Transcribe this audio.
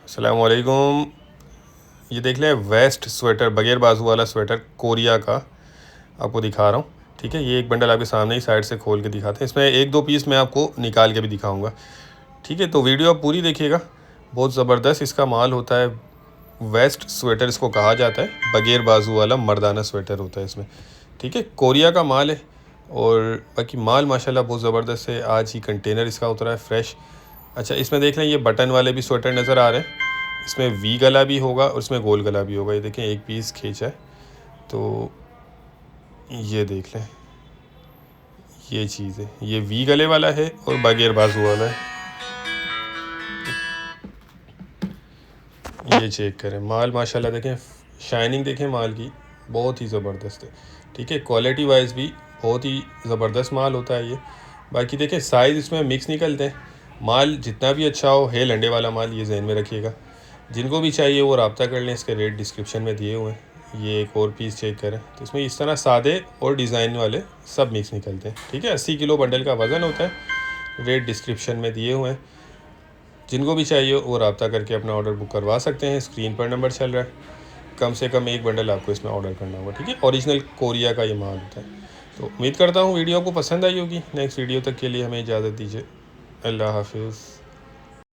अस्सलाम वालेकुम। ये देख लें वेस्ट स्वेटर, बगैर बाजू वाला स्वेटर कोरिया का आपको दिखा रहा हूँ। ठीक है, ये एक बंडल आपके सामने ही साइड से खोल के दिखाते हैं। इसमें एक दो पीस मैं आपको निकाल के भी दिखाऊंगा। ठीक है, तो वीडियो आप पूरी देखिएगा। बहुत ज़बरदस्त इसका माल होता है। वेस्ट स्वेटर इसको कहा जाता है, बगैर बाजू वाला मर्दाना स्वेटर होता है इसमें। ठीक है, कोरिया का माल है और बाकी माल माशाल्लाह बहुत ज़बरदस्त है। आज ही कंटेनर इसका उतरा है फ्रेश। अच्छा, इसमें देख लें ये बटन वाले भी स्वेटर नज़र आ रहे हैं। इसमें वी गला भी होगा और इसमें गोल गला भी होगा। ये देखें एक पीस खींचा है, तो ये देख लें ये चीज़ है। ये वी गले वाला है और बगैर बाजू वाला है। ये चेक करें माल, माशाल्लाह देखें, शाइनिंग देखें माल की, बहुत ही ज़बरदस्त है। ठीक है, क्वालिटी वाइज भी बहुत ही ज़बरदस्त माल होता है ये। बाकी देखें साइज़ इसमें मिक्स निकलते हैं। माल जितना भी अच्छा हो, है लंडे वाला माल, ये जहन में रखिएगा। जिनको भी चाहिए वो रब्ता कर लें, इसके रेट डिस्क्रिप्शन में दिए हुए हैं। ये एक और पीस चेक करें, तो इसमें इस तरह सादे और डिज़ाइन वाले सब मिक्स निकलते हैं। ठीक है, 80 किलो बंडल का वज़न होता है। रेट डिस्क्रिप्शन में दिए हुए हैं। जिनको भी चाहिए वो रब्ता करके अपना ऑर्डर बुक करवा सकते हैं। स्क्रीन पर नंबर चल रहा है। कम से कम एक बंडल आपको इसमें ऑर्डर करना होगा। ठीक है, ओरिजिनल कोरिया का ये माल होता है। तो उम्मीद करता हूँ वीडियो आपको पसंद आई होगी। नेक्स्ट वीडियो तक के लिए हमें इजाज़त दीजिए। अल्लाह हाफिज़।